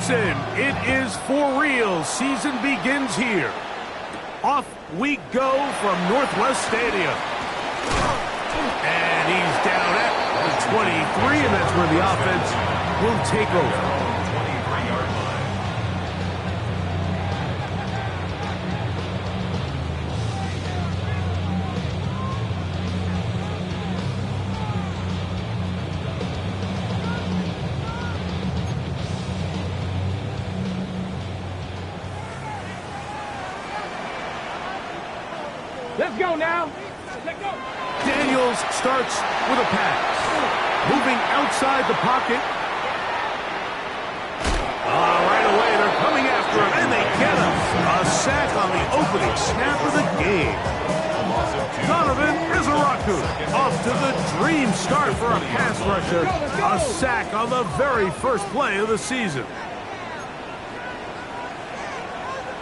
Watson, it is for real. Season begins here. Off we go from Northwest Stadium. And he's down at the 23, and that's where the offense will take over. Let's go now. Let's go. Daniels starts with a pass. Moving outside the pocket. Right away, they're coming after him, and they get him. A sack on the opening snap of the game. Donovan Izaraku off to the dream start for a pass rusher. A sack on the very first play of the season.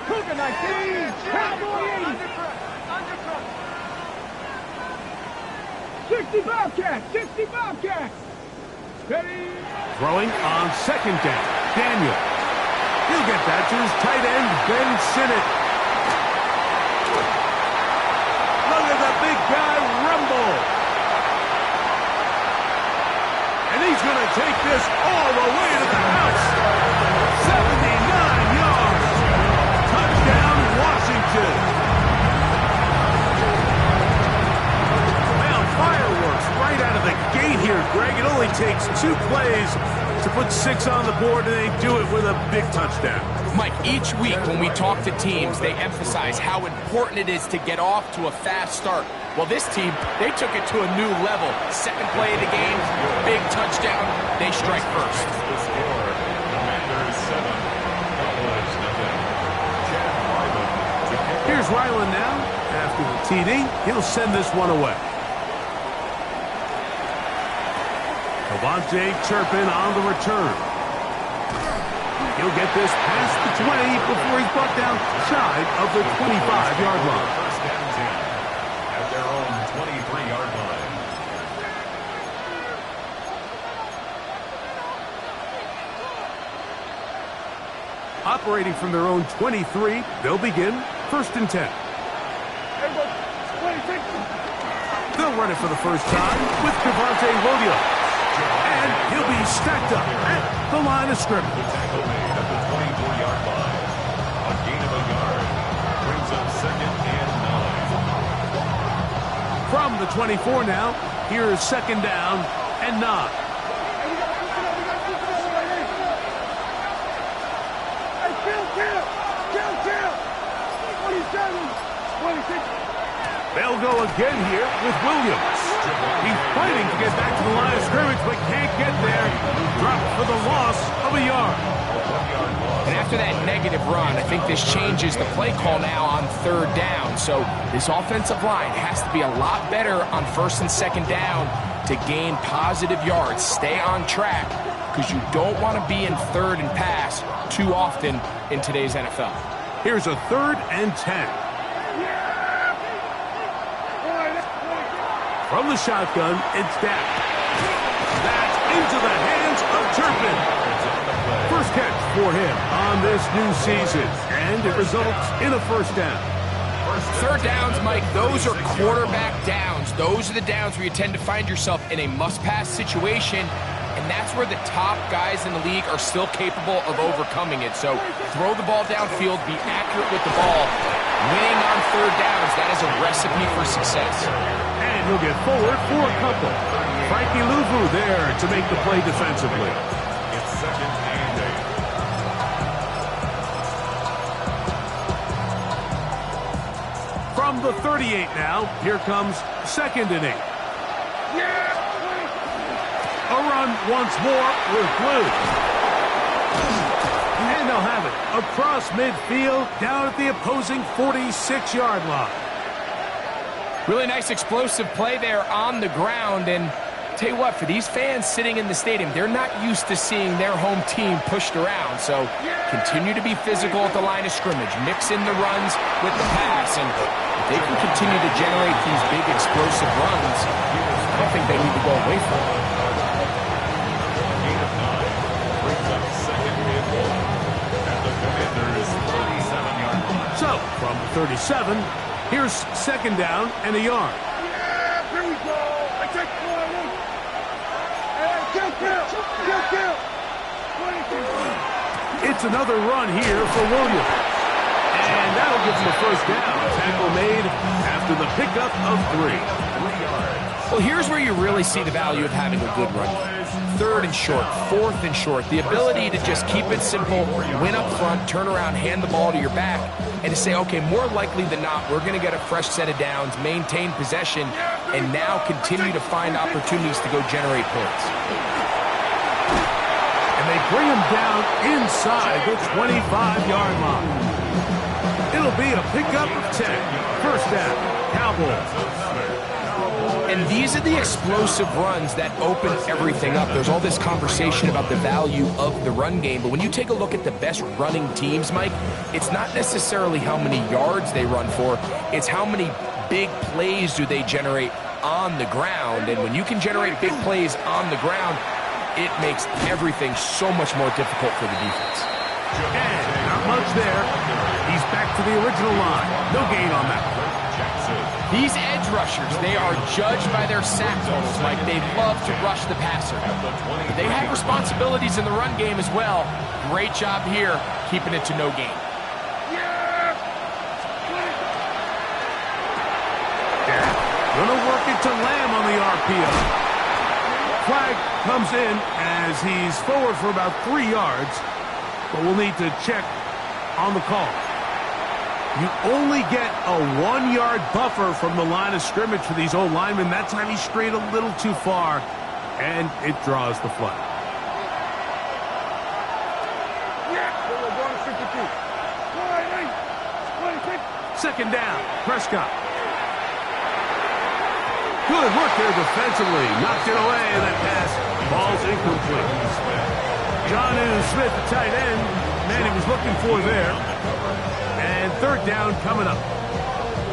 Cougar 19, Cowboys 80. 60 Bobcats, 60 Bobcats. Ready. Throwing on second down. Daniel. He'll get that to his tight end, Ben Sinnott. Look at the big guy rumble. And he's going to take this all the way to the house. 79 yards. Touchdown, Washington. Fireworks right out of the gate here, Greg. It only takes 2 plays to put 6 on the board, and they do it with a big touchdown. Mike, each week when we talk to teams, they emphasize how important it is to get off to a fast start. Well, this team, they took it to a new level. Second play of the game, big touchdown. They strike first. Here's Ryland now. After the TD, he'll send this one away. Devontae Turpin on the return. He'll get this past the 20 before he's brought down shy of the 25-yard line. First down 10 at their own 23-yard line. Operating from their own 23, they'll begin first and 10. They'll run it for the first time with Devontae Williams. And he'll be stacked up at the line of scrimmage. Tackle made at the 24-yard line. A gain of a yard brings up second and 9. From the 24 now, here is second down and 9. They'll go again here with Williams. He's fighting to get back to the line of scrimmage, but can't get there. Dropped for the loss of a yard. And after that negative run, I think this changes the play call now on third down. So this offensive line has to be a lot better on first and second down to gain positive yards. Stay on track, because you don't want to be in third and pass too often in today's NFL. Here's a 3rd and 10. From the shotgun, it's down. That's into the hands of Turpin. First catch for him on this new season, and it results in a first down. Third downs, Mike, those are quarterback downs. Those are the downs where you tend to find yourself in a must-pass situation, and that's where the top guys in the league are still capable of overcoming it. So throw the ball downfield, be accurate with the ball. Winning on third downs, that is a recipe for success. And he'll get forward for a couple. Frankie Luvu there to make the play defensively. It's second and 8. From the 38 now, here comes second and 8. A run once more with Blue. And they'll have it across midfield down at the opposing 46-yard line. Really nice explosive play there on the ground, and tell you what, for these fans sitting in the stadium, they're not used to seeing their home team pushed around, so continue to be physical at the line of scrimmage, mix in the runs with the pass, and if they can continue to generate these big explosive runs, I don't think they need to go away from it. Gain of 9 brings up second and 1. 37. Here's second down and a yard. Yeah, here we go. I take forward. Hey, kill. It's another run here for Williams. And that'll give him a first down. Tackle made after the pickup of 3. Well, here's where you really see the value of having a good run game. Third and short, fourth and short. The ability to just keep it simple, win up front, turn around, hand the ball to your back, and to say, okay, more likely than not, we're going to get a fresh set of downs, maintain possession, and now continue to find opportunities to go generate points. And they bring him down inside the 25-yard line. It'll be a pickup of 10. First down, Cowboys. And these are the explosive runs that open everything up. There's all this conversation about the value of the run game, but when you take a look at the best running teams, Mike, it's not necessarily how many yards they run for, it's how many big plays do they generate on the ground. And when you can generate big plays on the ground, it makes everything so much more difficult for the defense. And not much there. He's back to the original line. No gain on that. These edge rushers, they are judged by their sack totals, Mike. They love to rush the passer. They have responsibilities in the run game as well. Great job here, keeping it to no gain. Gonna work it to Lamb on the RPO. Flag comes in as he's forward for about 3 yards, but we'll need to check on the call. You only get a 1-yard buffer from the line of scrimmage for these old linemen. That time he strayed a little too far, and it draws the flag. Second down, Prescott. Good work there defensively. Knocked it away, and that pass ball's incomplete. Jonnu Smith, the tight end, man he was looking for there. And third down coming up.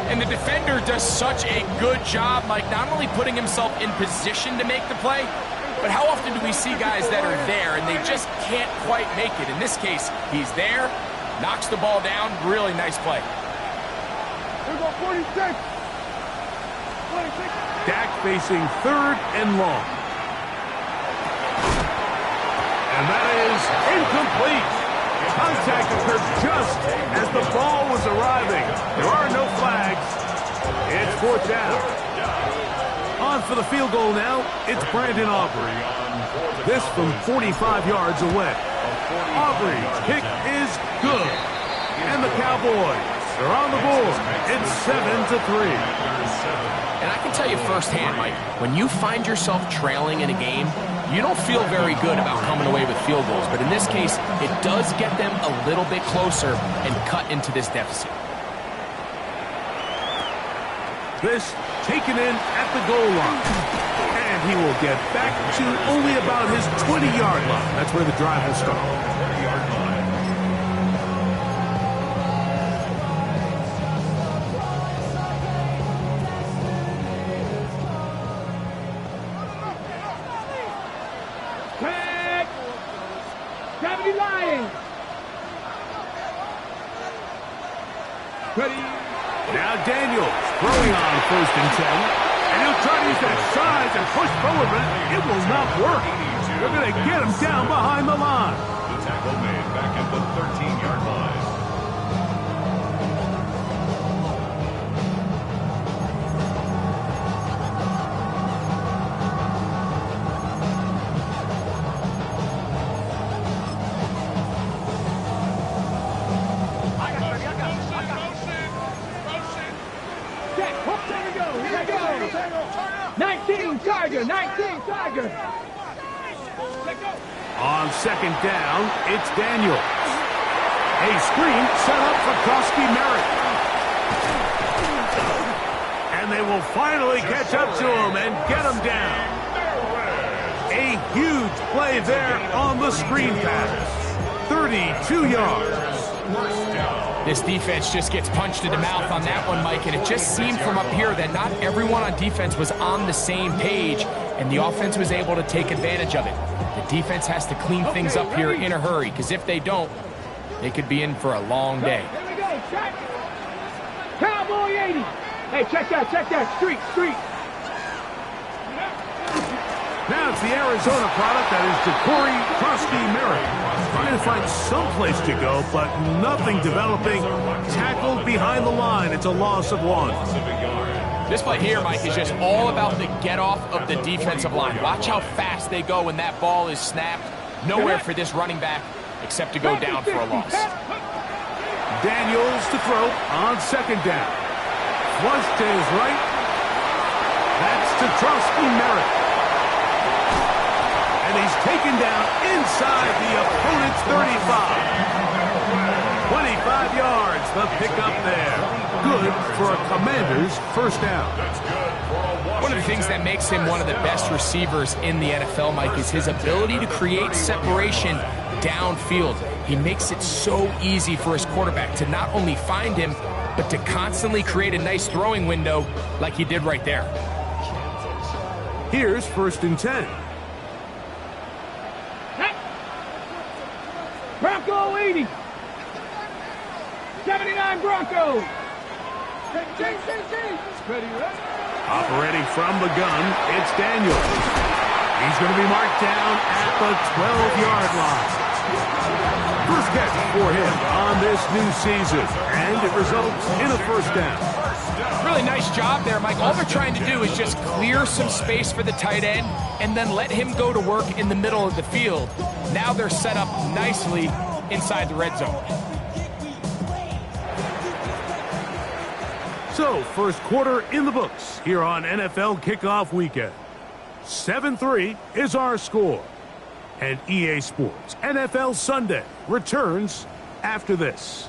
And the defender does such a good job, Mike, not only putting himself in position to make the play, but how often do we see guys that are there and they just can't quite make it? In this case, he's there, knocks the ball down, really nice play. Here we go, 46. Dak facing third and long. And that is incomplete. Contact occurred just as the ball was arriving. There are no flags. It's fourth down. On for the field goal now, it's Brandon Aubrey. This from 45 yards away. Aubrey's kick is good. And the Cowboys are on the board. It's 7-3. And I can tell you firsthand, Mike, when you find yourself trailing in a game, you don't feel very good about coming away with field goals. But in this case, it does get them a little bit closer and cut into this deficit. This taken in at the goal line. And he will get back to only about his 20-yard line. That's where the drive will start. 30-yard line. Now Daniels throwing on first and 10. And he'll try to use that size and push forward, but it will not work. They're going to get him down behind the line. The tackle made back at the 13-yard line. On second down, it's Daniels. A screen set up for Koski Merritt. And they will finally catch up to him and get him down. A huge play there on the screen pass. 32 yards. This defense just gets punched in the mouth on that one, Mike, and it just seemed from up here that not everyone on defense was on the same page, and the offense was able to take advantage of it. The defense has to clean things up here in a hurry, because if they don't, they could be in for a long day. Cowboy 80. Hey, check that. Street. Now it's the Arizona product that is Corey Krusty Merritt. Trying to find some place to go, but nothing developing. Tackled behind the line. It's a loss of 1. This play here, Mike, is just all about the get-off of the defensive line. Watch how fast they go when that ball is snapped. Nowhere for this running back except to go down for a loss. Daniels to throw on 2nd down. Flush to his right. That's to Trusty Merritt. And he's taken down inside the opponent's 35. 25 yards, the pickup there. Good for a Commander's first down. One of the things that makes him one of the best receivers in the NFL, Mike, is his ability to create separation downfield. He makes it so easy for his quarterback to not only find him, but to constantly create a nice throwing window like he did right there. Here's 1st and 10. Bronco 80. 79 Broncos. Operating from the gun, it's Daniels. He's going to be marked down at the 12-yard line. First catch for him on this new season, and it results in a first down. Really nice job there, Mike. All they're trying to do is just clear some space for the tight end and then let him go to work in the middle of the field. Now they're set up nicely inside the red zone. So, first quarter in the books here on NFL Kickoff Weekend. 7-3 is our score. And EA Sports NFL Sunday returns after this.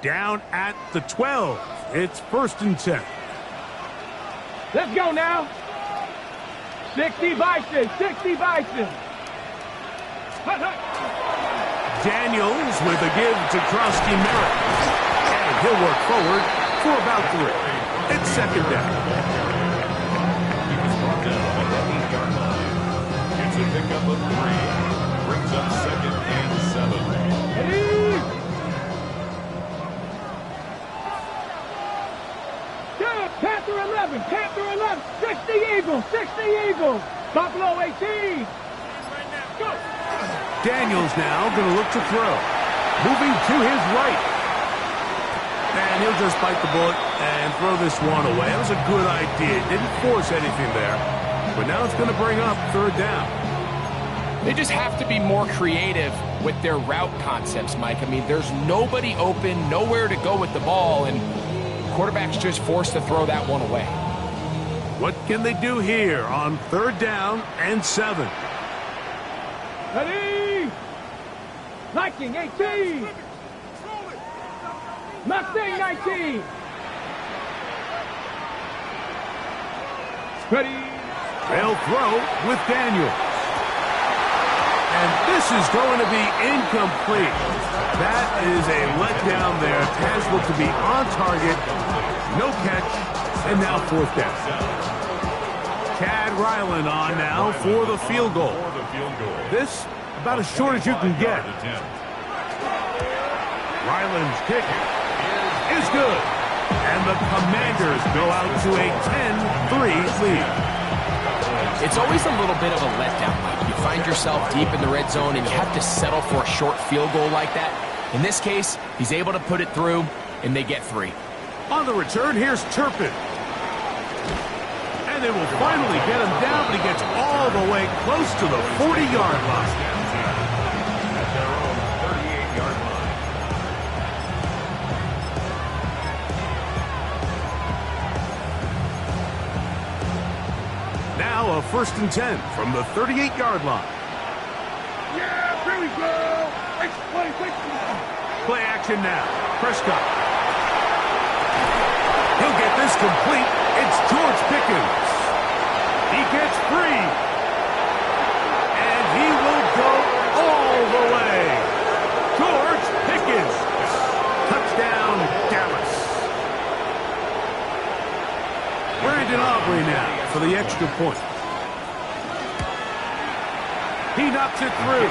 Down at the 12. It's 1st and 10. Let's go now. 60 Bison. Daniels with a give to Krusty Merritt. And he'll work forward for about 3. It's 2nd down. He was brought down at the 8-yard line. It's a pickup of 3. Brings up 2nd and 7. Ready? Panther 11, 60 Eagles, Buffalo 18. Go. Daniels now going to look to throw. Moving to his right. And he'll just bite the bullet and throw this one away. That was a good idea. Didn't force anything there. But now it's going to bring up 3rd down. They just have to be more creative with their route concepts, Mike. I mean, there's nobody open, nowhere to go with the ball, and quarterback's just forced to throw that one away. What can they do here on 3rd down and 7? Ready? Viking 18. Mustang 19. Ready? They'll throw with Daniels. And this is going to be incomplete. That is a letdown there. Pass looked to be on target. No catch. And now 4th down. Chad Ryland on now for the field goal. This about as short as you can get. Ryland's kick is good. And the Commanders go out to a 10-3 lead. It's always a little bit of a letdown, Mike. You find yourself deep in the red zone and you have to settle for a short field goal like that. In this case, he's able to put it through, and they get 3. On the return, here's Turpin. And they will finally get him down, but he gets all the way close to the 40-yard line. At their own 38-yard line. Now a 1st and 10 from the 38-yard line. Yeah, here we go. Play action now. Prescott. He'll get this complete. It's George Pickens. He gets free. And he will go all the way. George Pickens for the extra point. He knocks it through.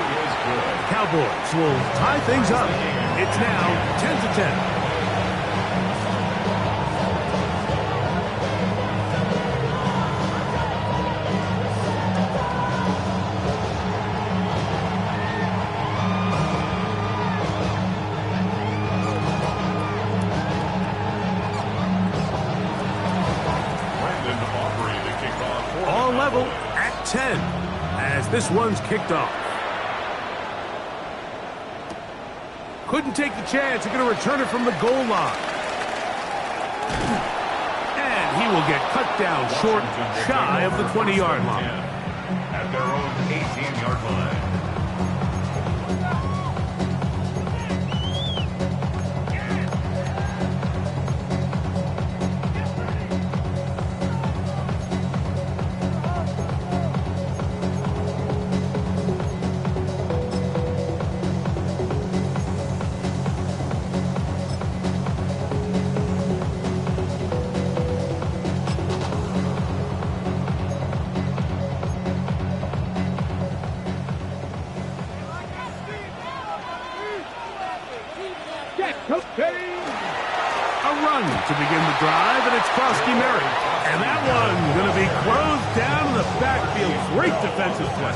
Cowboys will tie things up. It's now 10-10. All level at 10 as this one's kicked off. Couldn't take the chance. They're going to return it from the goal line. And he will get cut down short, shy of the 20-yard line. At their own 18-yard line. A run to begin the drive, and it's Krosky Mary. And that one's going to be closed down in the backfield. Great defensive play.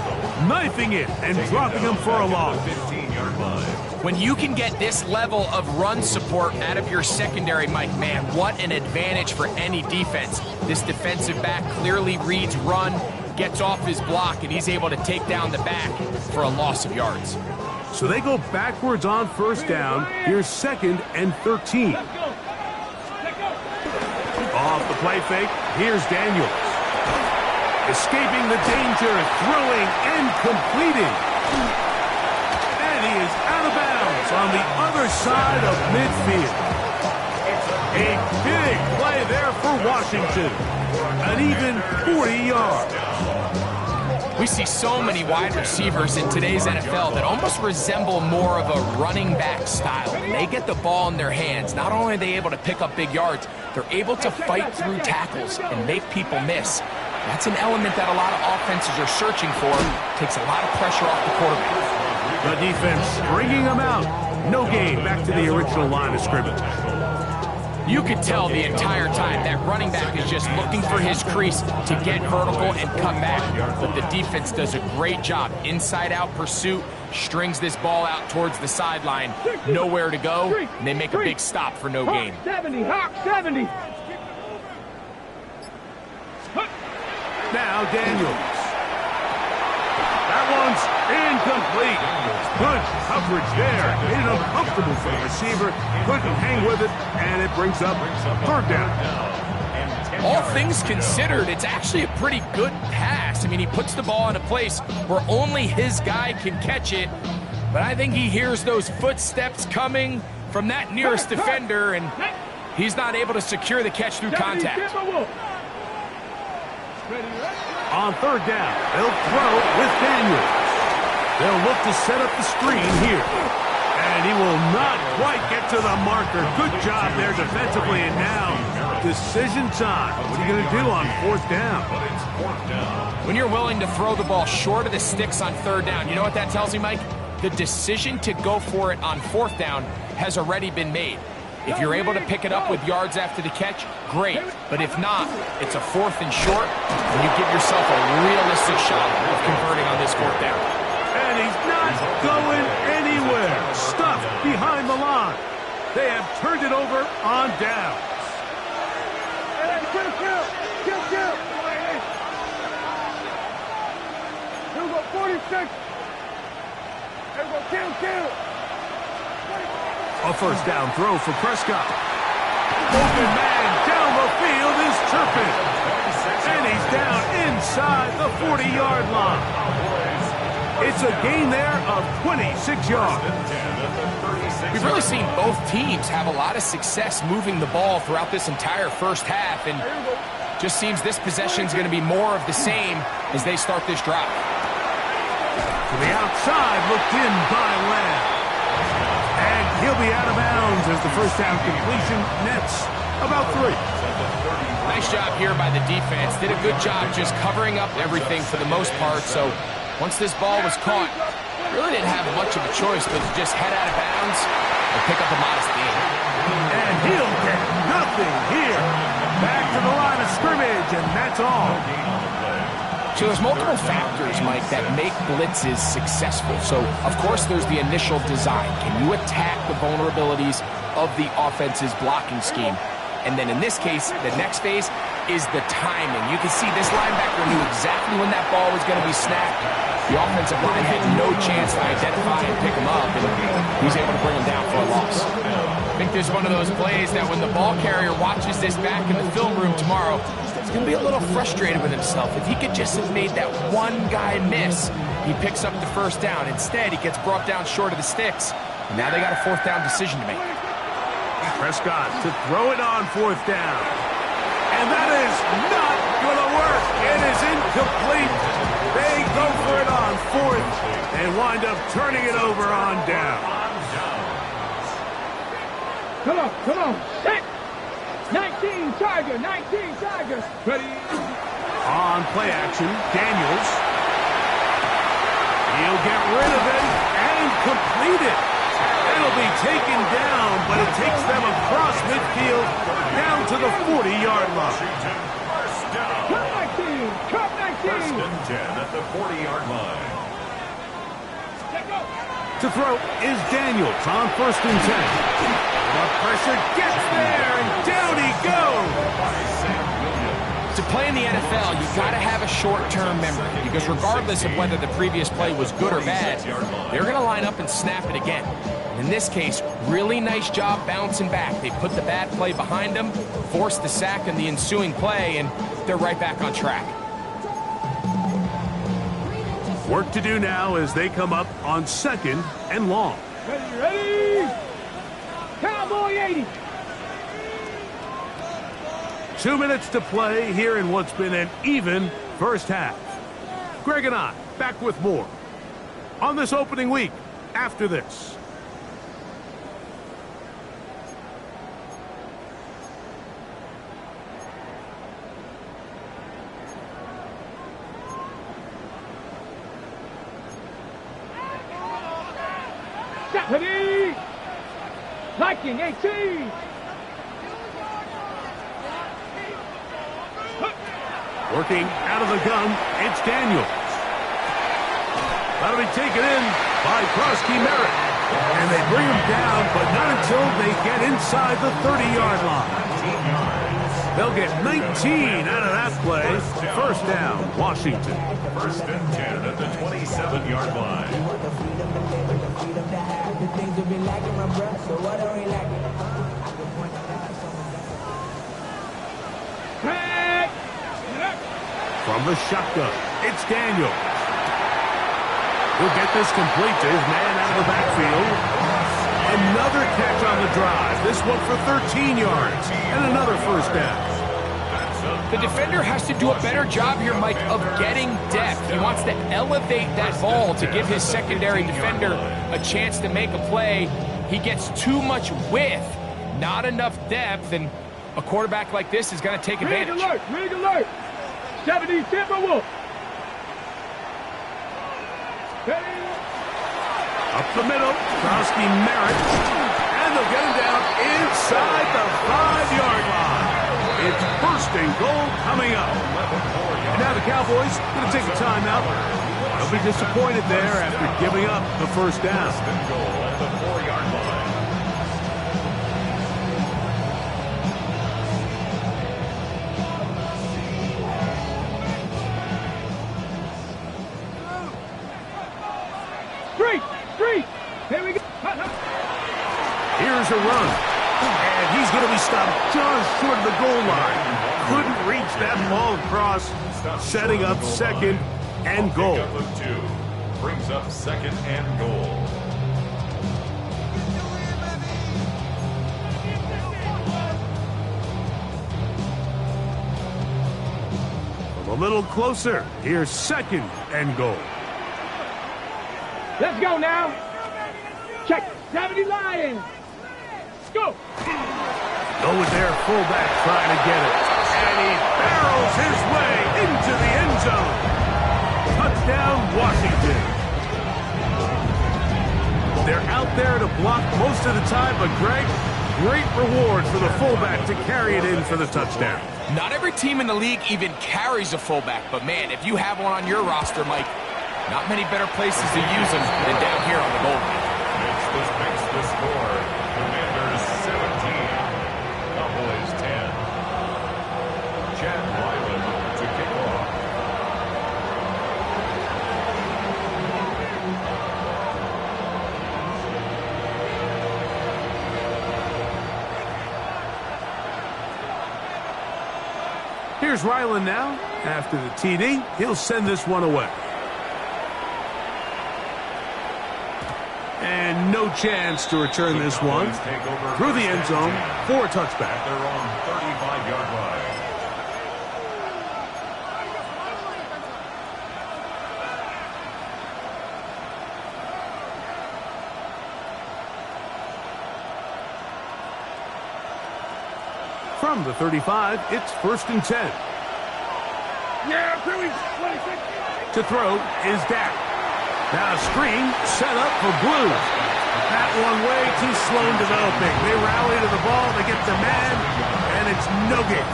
Knifing it and dropping him for a loss. 15-yard line. When you can get this level of run support out of your secondary, Mike, man, what an advantage for any defense. This defensive back clearly reads run, gets off his block, and he's able to take down the back for a loss of yards. So they go backwards on first down. Here's 2nd and 13. Off the play fake, here's Daniels. Escaping the danger, throwing and completing. And he is out of bounds on the other side of midfield. A big play there for Washington. An even 40 yards. We see so many wide receivers in today's NFL that almost resemble more of a running back style. They get the ball in their hands. Not only are they able to pick up big yards, they're able to fight through tackles and make people miss. That's an element that a lot of offenses are searching for. Takes a lot of pressure off the quarterback. The defense bringing them out. No gain back to the original line of scrimmage. You could tell the entire time that running back is just looking for his crease to get vertical and come back. But the defense does a great job. Inside-out pursuit, strings this ball out towards the sideline. Nowhere to go, and they make a big stop for no gain. 70, Hawk 70. Now Daniels. That one's incomplete. Good coverage there. Made it uncomfortable for the receiver. Couldn't hang with it, and it brings up 3rd down. All things considered, it's actually a pretty good pass. I mean, he puts the ball in a place where only his guy can catch it. But I think he hears those footsteps coming from that nearest defender, and he's not able to secure the catch through contact. On 3rd down, they'll throw with Daniels. They'll look to set up the screen here. And he will not quite get to the marker. Good job there defensively. And now, decision time. What are you going to do on 4th down? When you're willing to throw the ball short of the sticks on 3rd down, you know what that tells me, Mike? The decision to go for it on 4th down has already been made. If you're able to pick it up with yards after the catch, great. But if not, it's a 4th and short, and you give yourself a realistic shot of converting on this 4th down. And he's not going anywhere. Stuffed behind the line. They have turned it over on downs. Kill. Here we go, 46. Here we go, kill. A 1st down throw for Prescott. Open man down the field is Turpin. And he's down inside the 40-yard line. It's a gain there of 26 yards. We've really seen both teams have a lot of success moving the ball throughout this entire first half, and just seems this possession is going to be more of the same as they start this drive. To the outside, looked in by Lamb. And he'll be out of bounds as the 1st down completion nets about 3. Nice job here by the defense. Did a good job just covering up everything for the most part. So once this ball was caught, really didn't have much of a choice but to just head out of bounds and pick up a modest gain. And he'll get nothing here. Back to the line of scrimmage, and that's all. So there's multiple factors, Mike, that make blitzes successful. So, of course, there's the initial design. Can you attack the vulnerabilities of the offense's blocking scheme? And then in this case, the next phase is the timing. You can see this linebacker knew exactly when that ball was going to be snapped. The offensive line had no chance to identify and pick him up, and he was able to bring him down for a loss. I think there's one of those plays that when the ball carrier watches this back in the film room tomorrow, he's going to be a little frustrated with himself. If he could just have made that one guy miss, he picks up the first down. Instead, he gets brought down short of the sticks, and now they got a 4th down decision to make. Prescott to throw it on 4th down. And that is not going to work. It is incomplete. They go for it on 4th and wind up turning it over on down. Come on. Hit. 19 Tigers. Ready. On play action, Daniels. He'll get rid of it and complete it. It'll be taken down, but it takes them across midfield down to the 40-yard line. Cup 19. First and 10 at the 40-yard line. To throw is Daniels on 1st and 10. The pressure gets there, and down he goes. To play in the NFL, you've got to have a short-term memory, because regardless of whether the previous play was good or bad, they're going to line up and snap it again. In this case, really nice job bouncing back. They put the bad play behind them, forced the sack in the ensuing play, and they're right back on track. Work to do now as they come up on 2nd and long. Ready. Cowboy 80. 2 minutes to play here in what's been an even first half. Greg and I back with more on this opening week after this. Stephanie. Viking 18. Working out of the gun, it's Daniels. That'll be taken in by Krosky Merritt. And they bring him down, but not until they get inside the 30-yard line. They'll get 19 out of that play. 1st down, Washington. 1st and 10 at the 27-yard line. From the shotgun, it's Daniels. He'll get this complete to his man out of the backfield. Another catch on the drive. This one for 13 yards and another 1st down. The defender has to do a better job here, Mike, of getting depth. He wants to elevate that ball to give his secondary defender a chance to make a play. He gets too much width, not enough depth, and a quarterback like this is going to take advantage. Rig alert. 70 Timberwolf. Up the middle, Krosky Merritt, and they'll get him down inside the 5-yard line. It's 1st and goal coming up. And now the Cowboys going to take a timeout. They'll be disappointed there after giving up the 1st down. First and goal at the 4-yard line. Three. Here we go. Here's a run. And he's going to be stopped just short of the goal line. Couldn't reach that ball across, setting up 2nd and goal. Brings up 2nd and goal. A little closer. Here's 2nd and goal. Let's go now. Check. 70 Lions. Go. Go with their fullback trying to get it. And he barrels his way into the end zone. Touchdown, Washington. They're out there to block most of the time, but Greg, great reward for the fullback to carry it in for the touchdown. Not every team in the league even carries a fullback, but man, if you have one on your roster, Mike, not many better places to use them than down here on the goal line. Makes the score. Commanders 17, Cowboys 10. Chad Ryland to kick off. Here's Ryland now. After the TD, he'll send this one away. And no chance to return this one through the end zone for a touchback. They're on 35-yard line. From the 35, it's 1st and 10. Yeah, Billy, 26. To throw is Dak. Now a screen set up for Blue. That one way too slow in developing. They rally to the ball, they get the man, and it's no gain.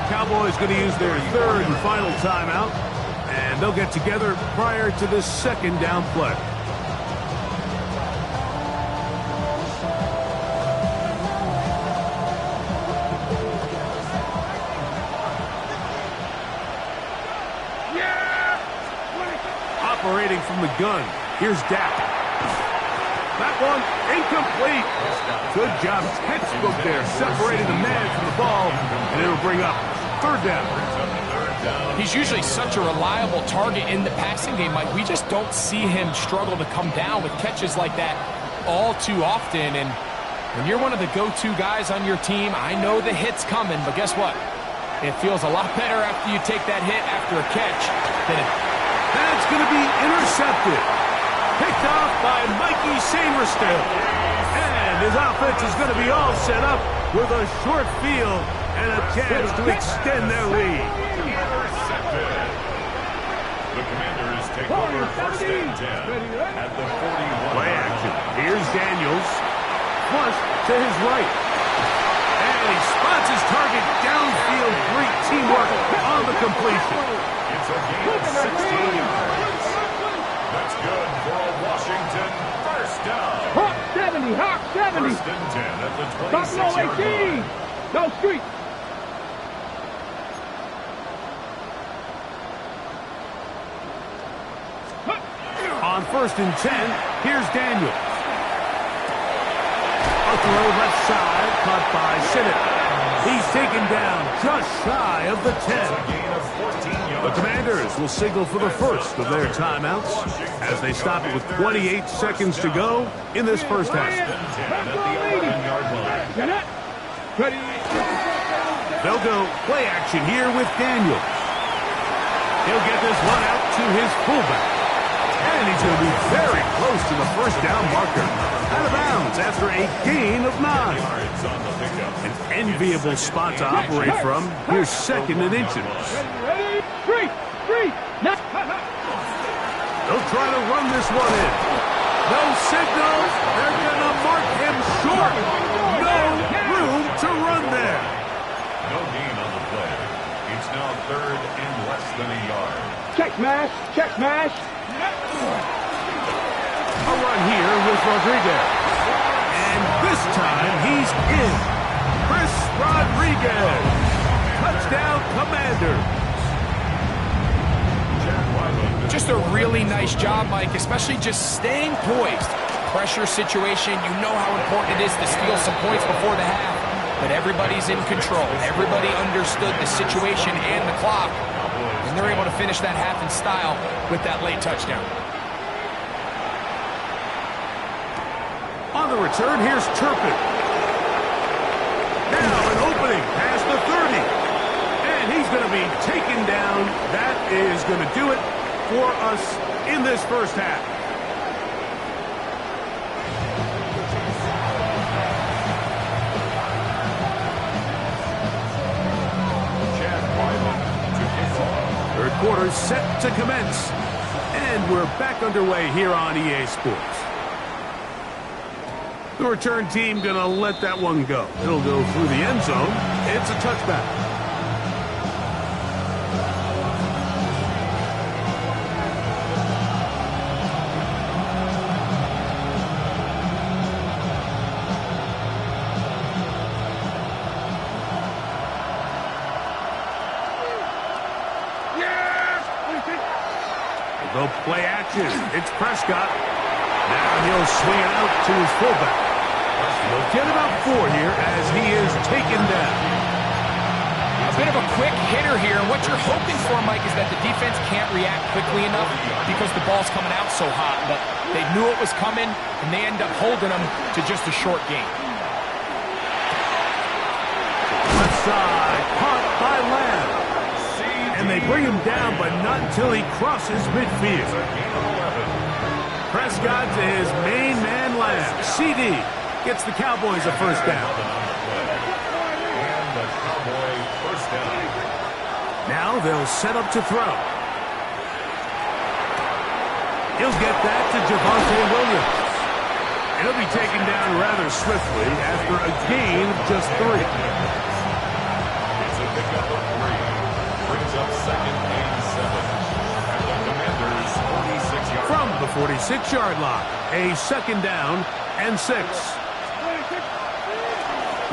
Cowboys going to use their 3rd and final timeout, and they'll get together prior to this 2nd down play. Operating from the gun. Here's Dak. That one incomplete. Good job. Textbook there. Separating the man from the ball. And it'll bring up 3rd down. He's usually such a reliable target in the passing game, Mike. We just don't see him struggle to come down with catches like that all too often. And when you're one of the go-to guys on your team, I know the hit's coming, but guess what? It feels a lot better after you take that hit after a catch than it. That's going to be intercepted. Picked off by Mikey Sainristil. And his offense is going to be all set up with a short field and a chance to extend their lead. Intercepted. The Commanders take over 1st and 10 at the 41. Play action. Here's Daniels. Flush to his right. And he spots his target downfield. Great teamwork on the completion. It's a gain of 16 yards. That's good for a Washington 1st down. Hawk 70, Hawk 70. 1st and 10 at the Buffalo 26-yard 18. line. No street. On 1st and 10, here's Daniels. A throw left side, caught by Sinnott. He's taken down just shy of the 10. The Commanders will signal for the first of their timeouts as they stop it with 28 seconds to go in this first half. Ready. They'll go play action here with Daniels. He'll get this one out to his fullback. And he's going to be very close to the 1st down marker. Out of bounds after a gain of 9. An enviable spot to operate from. Here's 2nd and inches. Ready. Three. They'll try to run this one in. No signal. They're going to mark him short. No room to run there. No gain on the play. It's now 3rd and less than a yard. Check smash. A run here with Rodriguez. And this time he's in. Chris Rodriguez. Touchdown, Commanders. Just a really nice job, Mike, especially just staying poised. Pressure situation, you know how important it is to steal some points before the half. But everybody's in control. Everybody understood the situation and the clock. And they're able to finish that half in style with that late touchdown. On the return, here's Turpin. Now an opening past the 30. And he's going to be taken down. That is going to do it for us in this first half. quarter set to commence. And we're back underway here on EA Sports. The return team going to let that one go. It'll go through the end zone. It's a touchback. They'll play action. It's Prescott. Now he'll swing it out to his fullback. He'll get about 4 here as he is taken down. A bit of a quick hitter here. What you're hoping for, Mike, is that the defense can't react quickly enough because the ball's coming out so hot. But they knew it was coming, and they end up holding them to just a short gain. Left side, caught by Lamb. And they bring him down, but not until he crosses midfield. Prescott to his main man, Lamb. CD gets the Cowboys a first down. And the Cowboy first down. Now they'll set up to throw. He'll get that to Javonte Williams. And he'll be taken down rather swiftly after a gain of just 3. It's a pickup of 3. Brings up second and 7 at the Commanders' 46-yard from the 46-yard line. A second down and 6.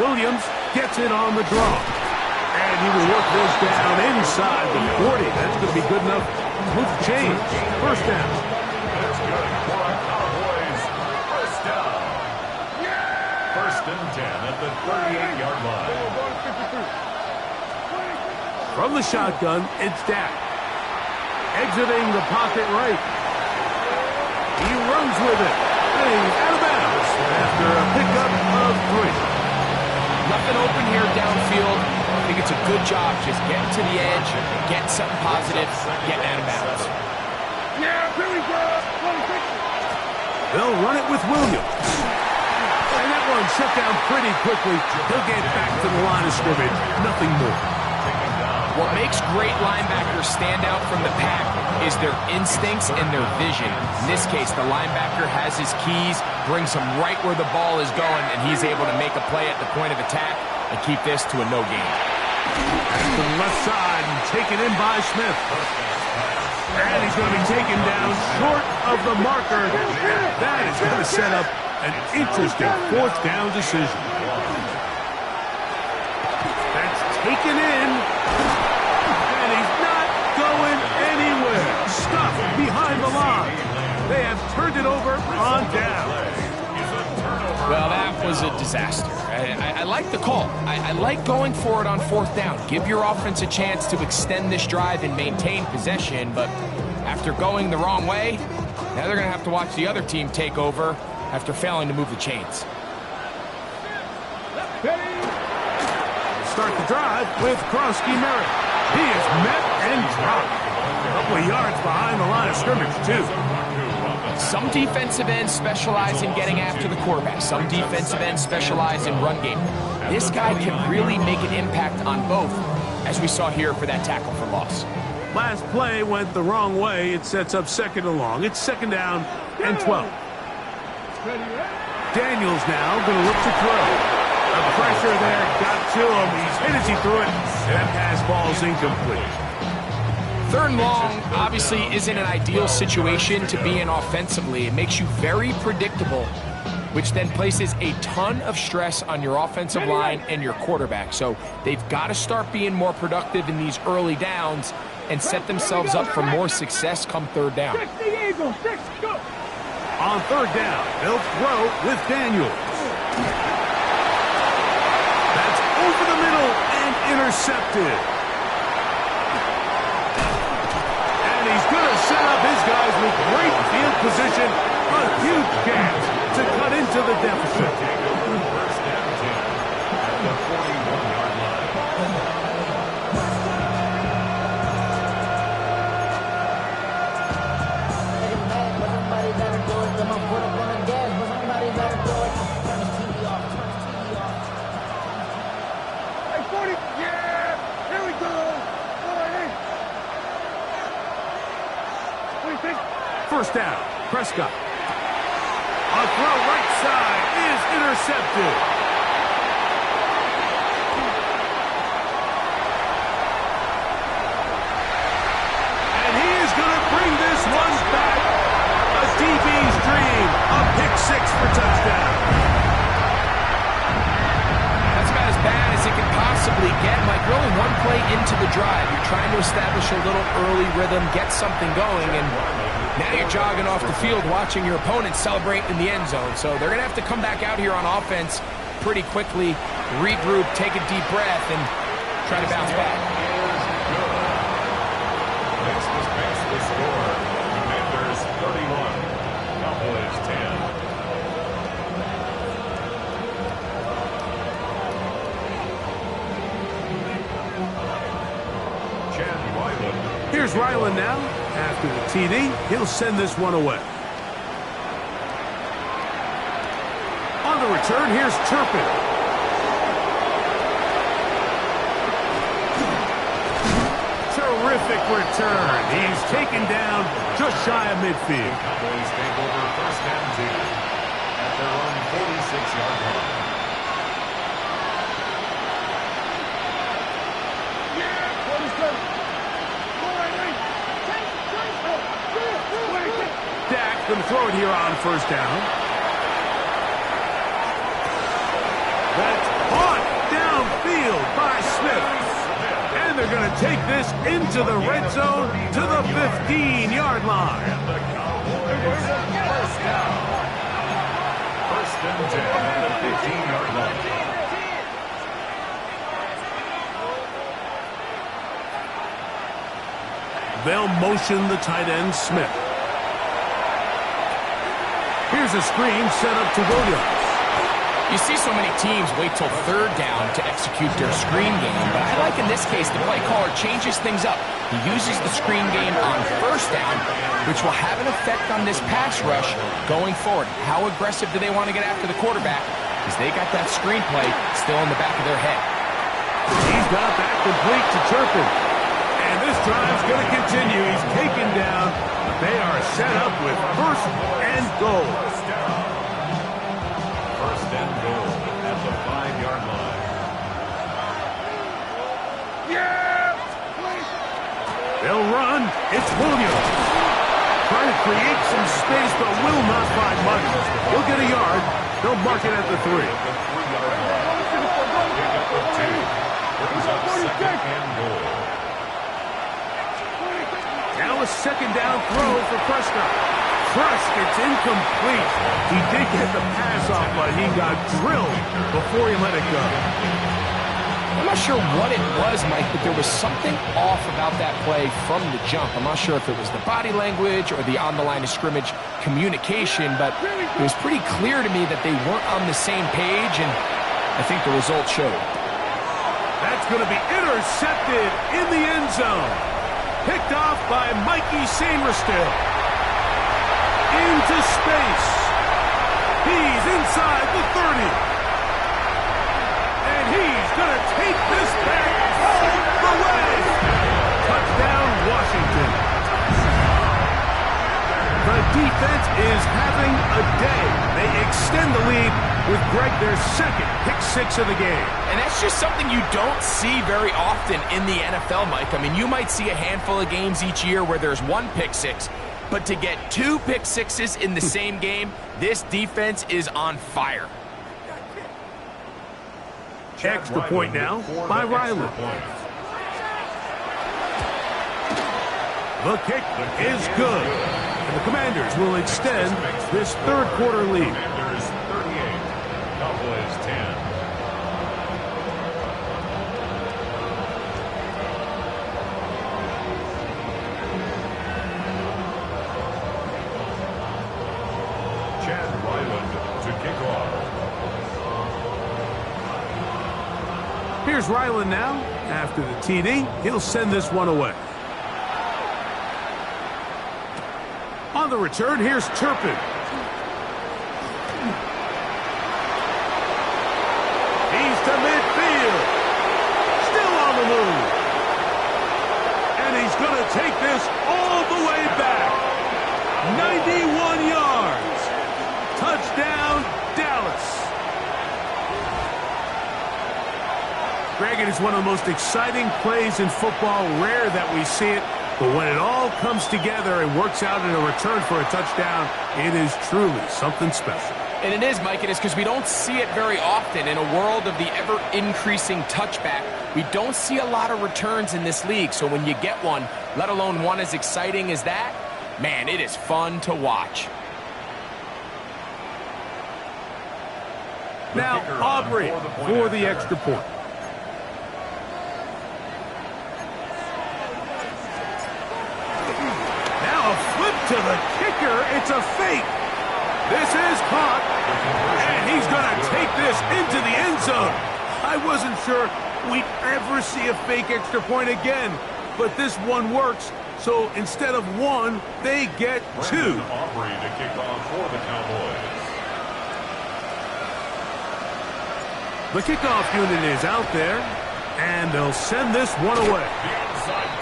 Williams gets it on the draw. And he will work this down inside the 40. That's going to be good enough to move the chains. First down. That's good for our Cowboys. First down. First and 10 at the 38-yard line. From the shotgun, it's Dak. Exiting the pocket right. He runs with it. He's out of bounds after a pickup of 3. Nothing open here downfield. I think it's a good job just getting to the edge, getting something positive, getting out of bounds. Yeah, here we go. They'll run it with Williams. And that one shut down pretty quickly. He'll get back to the line of scrimmage. Nothing more. What makes great linebackers stand out from the pack is their instincts and their vision. In this case, the linebacker has his keys, brings him right where the ball is going, and he's able to make a play at the point of attack and keep this to a no gain. To the left side and taken in by Smith. And he's going to be taken down short of the marker. That is going to set up an interesting fourth down decision. That's taken in. Stuffed behind the line. They have turned it over on down. Well, that was a disaster. I like the call. I like going for it on fourth down. Give your offense a chance to extend this drive and maintain possession, but after going the wrong way, now they're going to have to watch the other team take over after failing to move the chains. Start the drive with Krosky Merritt. He is met and dropped. A couple of yards behind the line of scrimmage, too. Some defensive ends specialize in getting after the quarterback. Some defensive ends specialize in run game. This guy can really make an impact on both, as we saw here for that tackle for loss. Last play went the wrong way. It sets up second and long. It's second down and 12. Daniels now going to look to throw. The pressure there got to him. He's hit as he threw it. And that pass ball's incomplete. Third and long obviously isn't an ideal situation to be in offensively. It makes you very predictable, which then places a ton of stress on your offensive line and your quarterback. So they've got to start being more productive in these early downs and set themselves up for more success come third down. On third down, they'll throw with Daniels. That's over the middle and intercepted. He's going to set up his guys with great field position. A huge chance to cut into the deficit. First and 10 at the 41-yard line. Somebody better do it. Come on, put up on the gas, but somebody better do it. Turn his TV off. Turn his TV off. Hey, 40. Yeah. Here we go. 40. First down, Prescott. A throw right side is intercepted. And he is going to bring this one back. A DB's dream. A pick six for touchdown. That's about as bad as it can possibly get. Mike, we're only one play into the drive. You're trying to establish a little early rhythm, get something going, and now you're jogging off the field watching your opponent celebrate in the end zone. So they're going to have to come back out here on offense pretty quickly, regroup, take a deep breath, and try to bounce back. Next is the score. Commanders 31, Cowboys 10. Here's Ryland now. After the TD, he'll send this one away. On the return, here's Turpin. Terrific return. He's taken down just shy of midfield. Cowboys take over first and 2 at their own 46-yard line. Going to throw it here on first down. That's caught downfield by Smith. And they're going to take this into the red zone to the 15-yard line. And the Cowboys first down. First and 10 at the 15-yard line. They'll motion the tight end, Smith. Here's a screen set up to Williams. You see so many teams wait till third down to execute their screen game, but I like in this case the play caller changes things up. He uses the screen game on first down, which will have an effect on this pass rush going forward. How aggressive do they want to get after the quarterback? Because they got that screen play still in the back of their head. He's got that complete to Turpin. And this drive's going to continue. He's taken down. They are set up with first and goal. First and goal at the 5-yard line. They'll run. It's Williams. Trying to create some space, but will not find much. He'll get a yard. They'll mark it at the 3. The 3-yard line. Pick up the 2. Brings up second and goal. Now a second down throw for Prescott. It's incomplete. He did get the pass off, but he got drilled before he let it go. I'm not sure what it was, Mike, but there was something off about that play from the jump. I'm not sure if it was the body language or the on-the-line of scrimmage communication, but it was pretty clear to me that they weren't on the same page, and I think the result showed. That's going to be intercepted in the end zone. Picked off by Mikey Sainristil. Into space. He's inside the 30. And he's going to take this back all the way. Touchdown, Washington. The defense is having a day. They extend the lead with Greg, their second pick six of the game. And that's just something you don't see very often in the NFL, Mike. I mean, you might see a handful of games each year where there's one pick six, but to get 2 pick sixes in the same game, this defense is on fire. Extra point now by Ryland. The kick is good. And the Commanders will extend this third quarter lead. Commanders 38, Cowboys 10. Chad Ryland to kick off. Here's Ryland now. After the TD, he'll send this one away. On the return, here's Turpin. He's to midfield. Still on the move. And he's going to take this all the way back. Greg, it is one of the most exciting plays in football. Rare that we see it, but when it all comes together and works out in a return for a touchdown, it is truly something special. And it is, Mike. It is because we don't see it very often. In a world of the ever-increasing touchback, we don't see a lot of returns in this league. So when you get one, let alone one as exciting as that, man, it is fun to watch. Now, Aubrey for the extra point. Now a flip to the kicker. It's a fake. This is caught. And he's going to take this into the end zone. I wasn't sure we'd ever see a fake extra point again, but this one works. So instead of one, they get two. Aubrey to kick off for the Cowboys. The kickoff unit is out there, and they'll send this one away.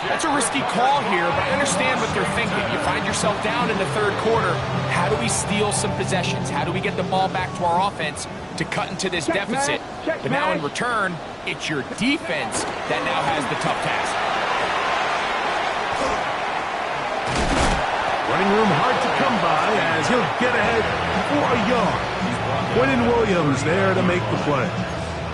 That's a risky call here, but I understand what they're thinking. You find yourself down in the third quarter. How do we steal some possessions? How do we get the ball back to our offense to cut into this deficit? But now in return, it's your defense that now has the tough task. Running room hard to come by as he'll get ahead for a yard. Quentin Williams there to make the play.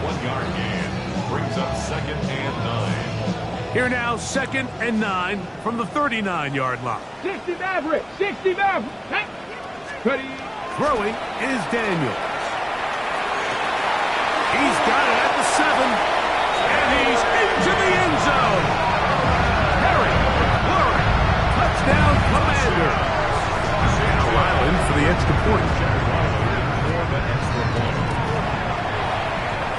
1 yard gain brings up 2nd and 9. Here now, 2nd and 9 from the 39-yard line. 60 Maverick! 60 Maverick! Ready? Throwing is Daniels. He's got it at the 7, and he's into the end zone. Harry, McLaurin, touchdown Commander. Now Ryland for the extra point.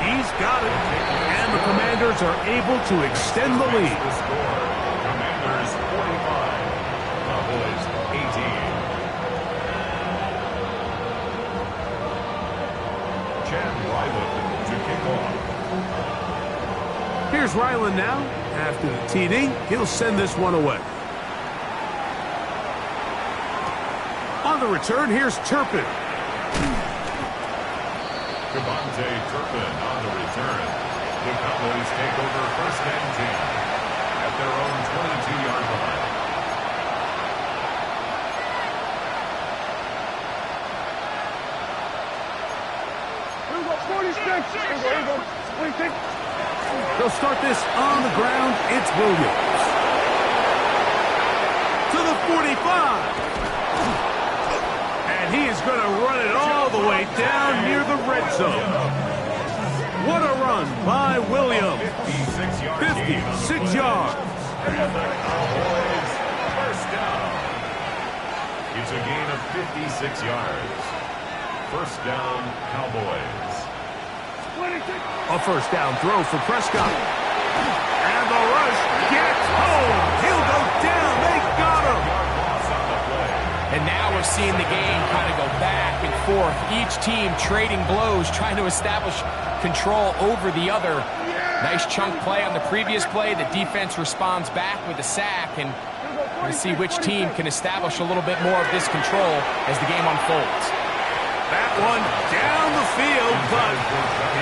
He's got it, and the Commanders are able to extend the lead. The score, Commanders 45, Cowboys 18. Chad Ryland to kick off. Here's Ryland now. After the TD, he'll send this one away. On the return, here's Turpin. Devontae Turpin on the return. The Cowboys take over 1st and 10 at their own 22-yard line. Here we go, 46! Here we go, 46! They'll start this on the ground. It's Williams. To the 45. And he is going to run it all the way down near the red zone. What a run by Williams. 56 yards. And the Cowboys first down. It's a gain of 56 yards. First down, Cowboys. A first down throw for Prescott. And the rush gets home. He'll go down. They got him. And now we're seeing the game kind of go back and forth. Each team trading blows, trying to establish control over the other. Nice chunk play on the previous play. The defense responds back with a sack, and we'll see which team can establish a little bit more of this control as the game unfolds. That one down the field, but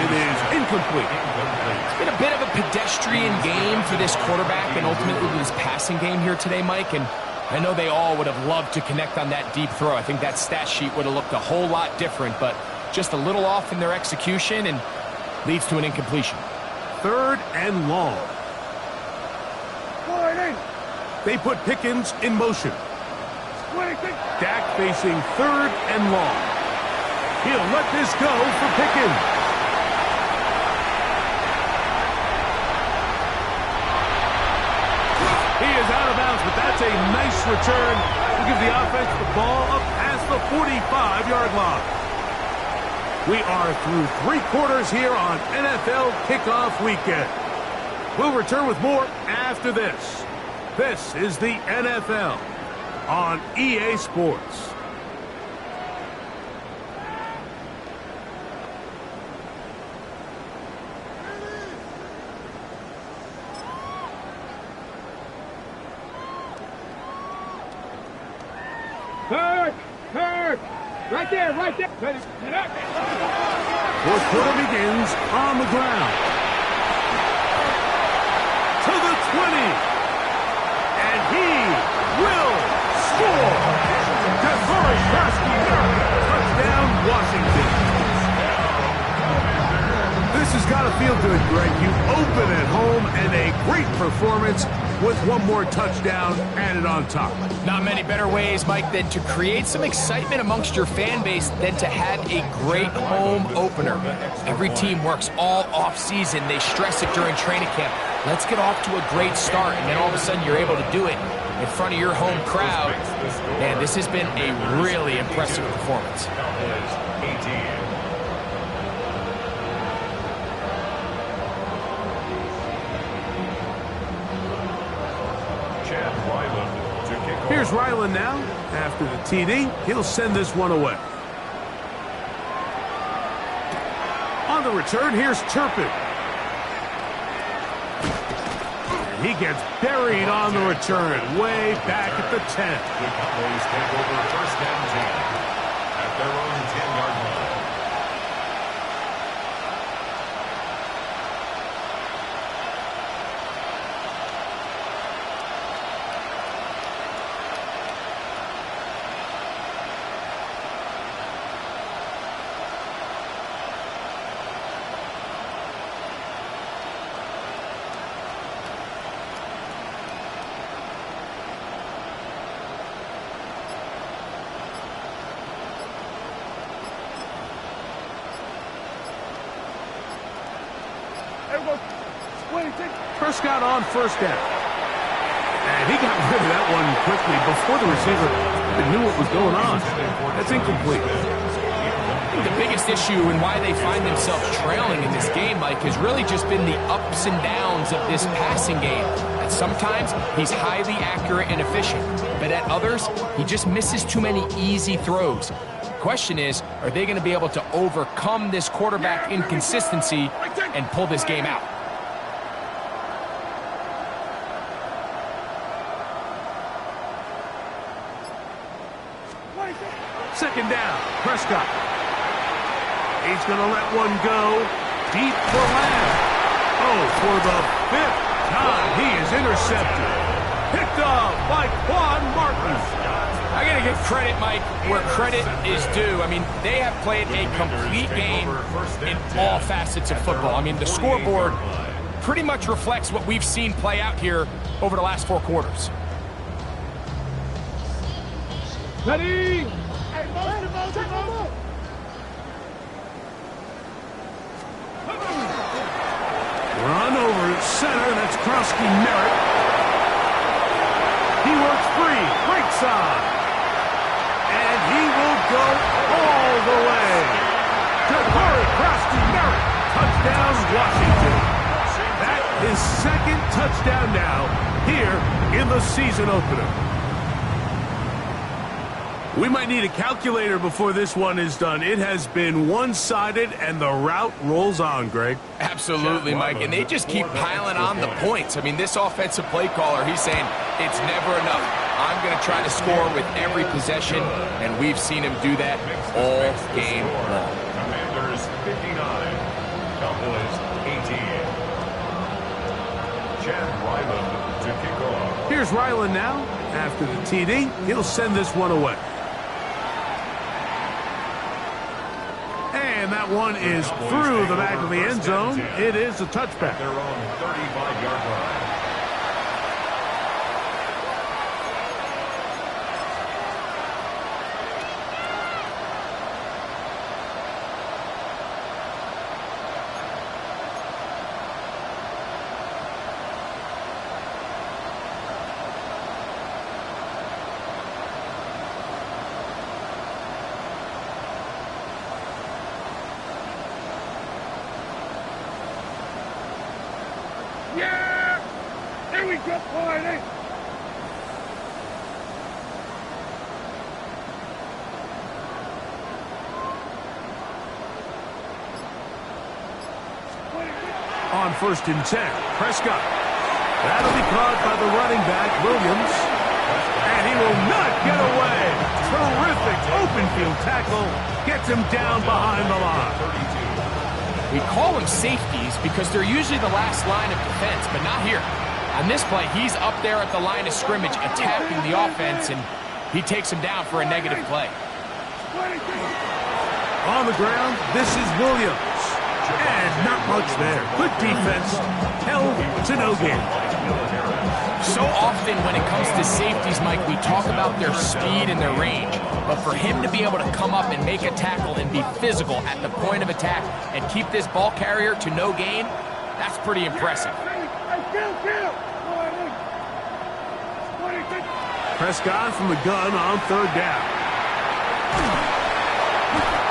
it is incomplete. It's been a bit of a pedestrian game for this quarterback and ultimately this passing game here today, Mike, and I know they all would have loved to connect on that deep throw. I think that stat sheet would have looked a whole lot different, but just a little off in their execution and leads to an incompletion. 3rd and long. They put Pickens in motion. Dak facing 3rd and long. He'll let this go for Pickens. He is out of bounds, but that's a nice return to give the offense the ball up past the 45-yard line. We are through 3 quarters here on NFL Kickoff Weekend. We'll return with more after this. This is the NFL on EA Sports. Kirk! Right there, right there! Get up! 4th quarter begins on the ground. to the 20. And he will score. Touchdown, Washington. This has got to feel good, Greg. You open at home and a great performance with one more touchdown added on top. Not many better ways, Mike, than to create some excitement amongst your fan base than to have a great home opener. Every team works all off-season. They stress it during training camp. Let's get off to a great start, and then all of a sudden you're able to do it in front of your home crowd. Man, this has been a really impressive performance. Here's Ryland now. After the TD, he'll send this one away. On the return, here's Turpin. And he gets buried on the return, way back at the 10. The Cowboys take over first down 10 at their own 10-yard line. Prescott on first down. And he got rid of that one quickly before the receiver even knew what was going on. That's incomplete. I think the biggest issue and why they find themselves trailing in this game, Mike, has really just been the ups and downs of this passing game. At sometimes, he's highly accurate and efficient. But at others, he just misses too many easy throws. The question is, are they going to be able to overcome this quarterback inconsistency and pull this game out? Second down, Prescott. He's going to let one go deep for Lamb. Oh, for the 5th time, he is intercepted. Picked off by Quan Martin. I got to give credit, Mike, where credit is due. I mean, they have played a complete game in all facets of football. I mean, the scoreboard pretty much reflects what we've seen play out here over the last 4 quarters. Ready? Run over center, that's Krosky Merritt. He works free, breaks on. And he will go all the way. Jabari Krosky Merritt, touchdown Washington. That is second touchdown now here in the season opener. We might need a calculator before this one is done. It has been one-sided, and the route rolls on, Greg. Absolutely, Mike, and they just keep piling on the points. I mean, this offensive play caller, he's saying it's never enough. I'm going to try to score with every possession, and we've seen him do that all game long. Commanders 59, Cowboys 18. Chad Ryland to kick off. Here's Ryland now. After the TD, he'll send this one away. And that one is through the back of the end zone. It is a touchback. Their own 35-yard line. Yeah! There we go, party! On 1st and 10, Prescott. That'll be caught by the running back, Williams. And he will not get away. Terrific open field tackle. Gets him down behind the line. We call them safeties because they're usually the last line of defense, but not here. On this play, he's up there at the line of scrimmage attacking the offense, and he takes him down for a negative play. On the ground, this is Williams. And not much there. Good defense. Held to no gain. So often when it comes to safeties, Mike, we talk about their speed and their range. But for him to be able to come up and make a tackle and be physical at the point of attack and keep this ball carrier to no gain, that's pretty impressive. Prescott from the gun on third down.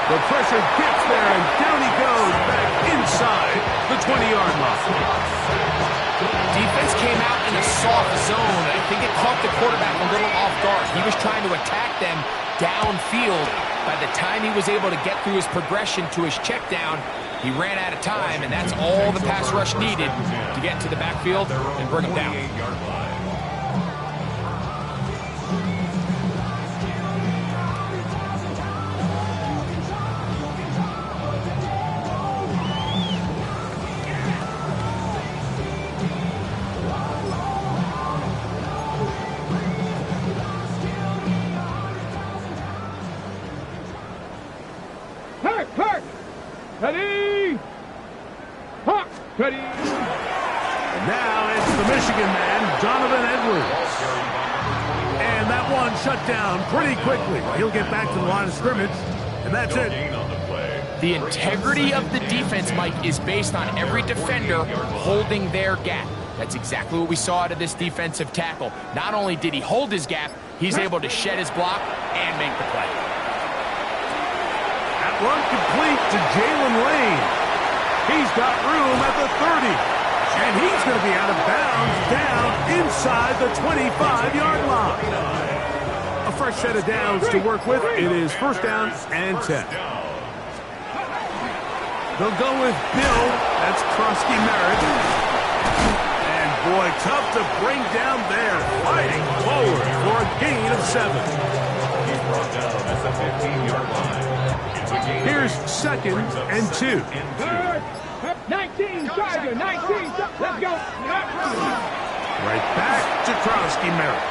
The pressure gets there, and down he goes back inside the 20-yard line. Defense came out in a soft zone. I think it caught the quarterback a little off guard. He was trying to attack them downfield. By the time he was able to get through his progression to his check down, he ran out of time, and that's all the pass rush needed to get to the backfield and bring him down. Ready? Hawk! Ready? And now it's the Michigan man, Donovan Edwards. And that one shut down pretty quickly. He'll get back to the line of scrimmage, and that's it. The integrity of the defense, Mike, is based on every defender holding their gap. That's exactly what we saw out of this defensive tackle. Not only did he hold his gap, he's able to shed his block and make the play. Run complete to Jalen Lane. He's got room at the 30. And he's going to be out of bounds down inside the 25-yard line. A fresh set of downs to work with. It is first down and 10. They'll go with Bill. That's Krosky Merritt. And boy, tough to bring down there. Fighting forward for a gain of 7. He's brought down at the 15-yard line. Here's second and 2. 19, Tiger, 19, let's go. Right back to Krosky Merritt.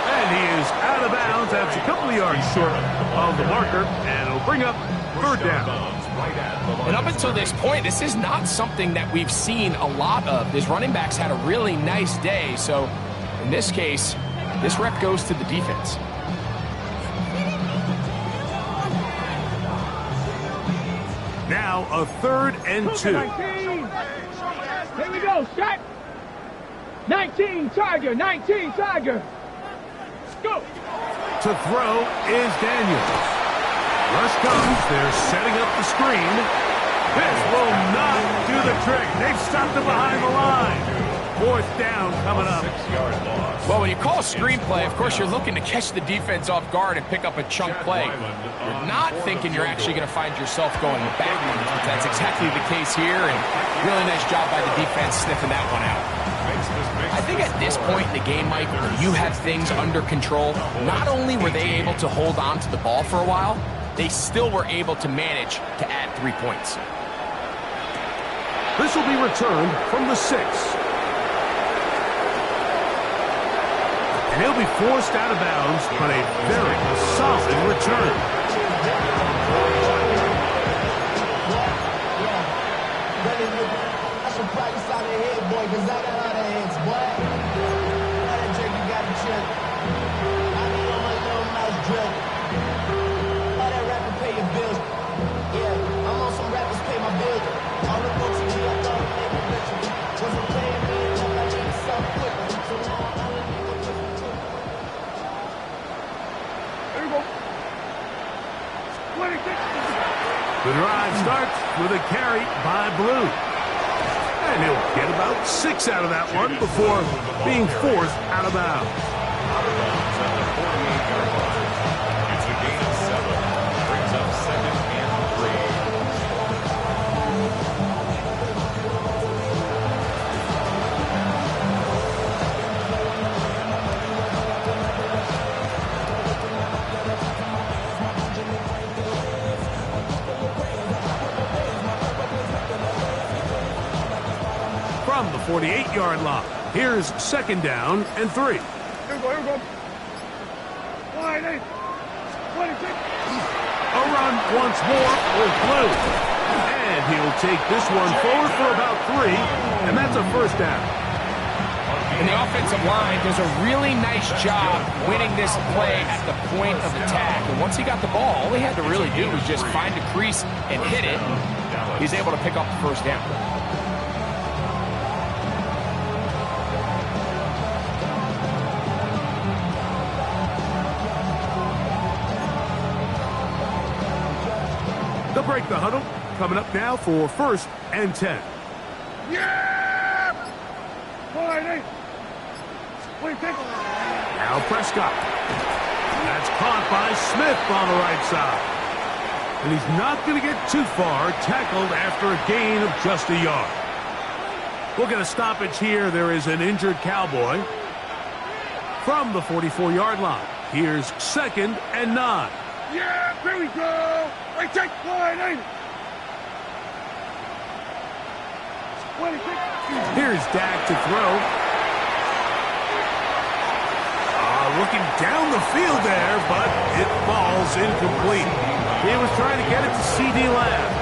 And he is out of bounds. That's a couple of yards short of the marker, and it'll bring up third down. And up until this point, this is not something that we've seen a lot of. His running backs had a really nice day, so in this case, this rep goes to the defense. Now a third and 2. 19. Here we go, Scott. 19, Tiger, 19, Tiger. Go. To throw is Daniels. Rush comes. They're setting up the screen. This will not do the trick. They've stopped it behind the line. Fourth down coming up. 6-yard loss. Well, when you call a screenplay, of course, you're looking to catch the defense off guard and pick up a chunk play. You're not thinking you're actually going to find yourself going backwards, but that's exactly the case here, and really nice job by the defense sniffing that one out. I think at this point in the game, Mike, when you have things under control, not only were they able to hold on to the ball for a while, they still were able to manage to add 3 points. This will be returned from the 6. And he'll be forced out of bounds, but a very solid return. I should practice on the head, boy, because I got all the heads, boy. All that jerk, you got to chill. I need on my little mouse drill. All that rapper pay your bills. Yeah, I'm on some rappers pay my bills. All the books in me, I thought it made me richer. Wasn't paying me enough, I needed something quicker. So now I only need a quick. There you go. 26. The drive starts with a carry by Blue. And he'll get about 6 out of that one before being forced out of bounds. Out of bounds at the 48-yard line. It's a gain of 7. Brings up second and 3. From the 48-yard line, Here's 2nd down and 3. Here we go. Wide 8. 26. A run once more with Blue. And he'll take this one forward for about 3, and that's a 1st down. And the offensive line does a really nice job winning this play at the point of attack. And once he got the ball, all he had to really do was just find a crease and hit it. He's able to pick up the 1st down. They'll break the huddle. Coming up now for 1st and 10. Yeah! Wide 8. What do you think? Now Prescott. That's caught by Smith on the right side. And he's not going to get too far, tackled after a gain of just a yard. We'll get a stoppage here. There is an injured Cowboy from the 44-yard line. Here's 2nd and 9. Yeah, here we go. I take wide 8. 26. Here's Dak to throw. Looking down the field there, but it falls incomplete. He was trying to get it to C.D. Lamb.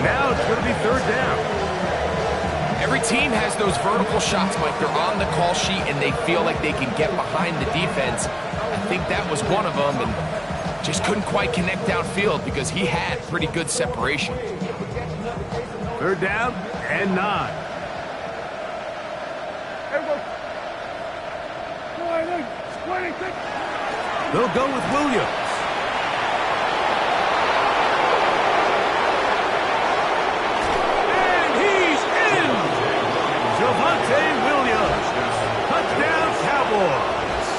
Now it's going to be 3rd down. Every team has those vertical shots, Mike. They're on the call sheet, and they feel like they can get behind the defense. I think that was one of them, and just couldn't quite connect downfield because he had pretty good separation. 3rd down and 9. They'll go with Williams. And he's in! Javonte Williams. Touchdown, Cowboys.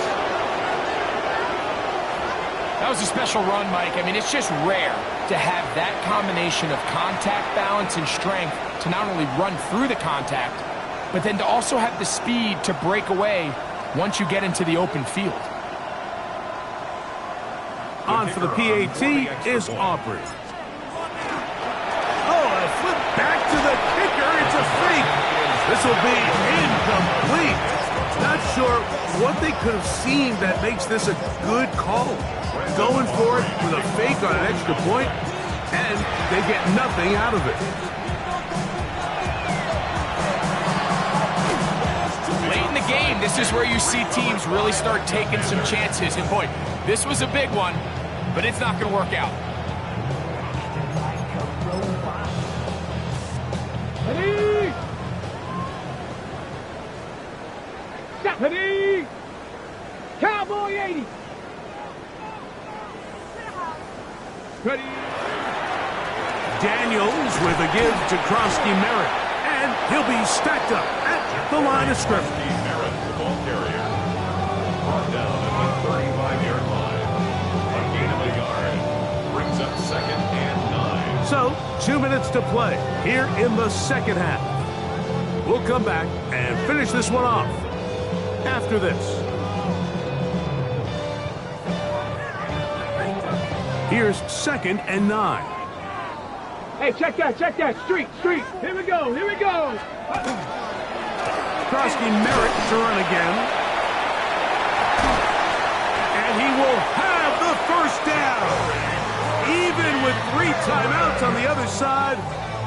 That was a special run, Mike. I mean, it's just rare to have that combination of contact balance and strength to not only run through the contact, but then to also have the speed to break away once you get into the open field. On for the PAT is Aubrey. Oh, a flip back to the kicker. It's a fake. This will be incomplete. Not sure what they could have seen that makes this a good call. Going for it with a fake on an extra point, and they get nothing out of it. Late in the game, this is where you see teams really start taking some chances. And boy, this was a big one, but it's not going to work out. Ready? Ready? Cowboy 80. Ready? Daniels with a give to Krosky Merritt, and he'll be stacked up at the line of scrimmage. Merritt, the ball carrier. Brought down at the 35-yard line. A gain of a yard. Brings up 2nd and 9. So, 2 minutes to play here in the 2nd half. We'll come back and finish this one off after this. Here's 2nd and 9. Hey, check that. Street. Here we go. Krosky Merritt to run again. And he will have the 1st down. Even with 3 timeouts on the other side,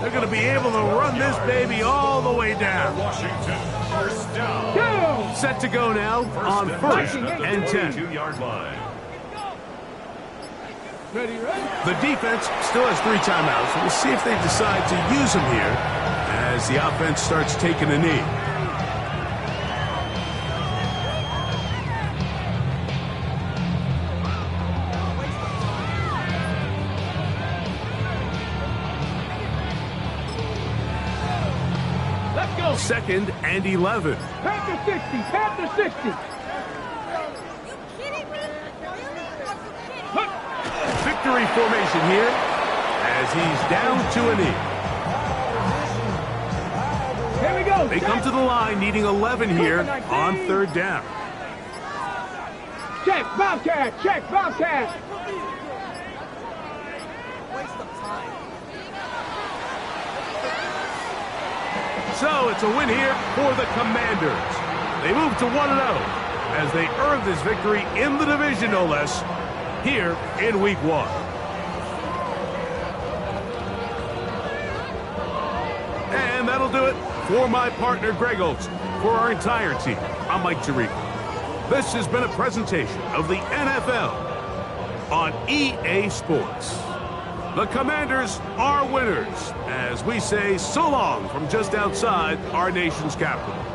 they're going to be able to run this baby all the way down. Washington, 1st down. Go! Set to go now on 1st and 10. 2-yard line. Ready? The defense still has 3 timeouts. We'll see if they decide to use them here as the offense starts taking a knee. Let's go. 2nd and 11. Panther 60. Victory formation here as he's down to a knee. Here we go. They come to the line needing 11 here on 3rd down. Check, Bobcat. So it's a win here for the Commanders. They move to 1-0 as they earn this victory in the division, no less, here in Week 1. And that'll do it for my partner, Greg Olson. For our entire team, I'm Mike Tirico. This has been a presentation of the NFL on EA Sports. The Commanders are winners as we say so long from just outside our nation's capital.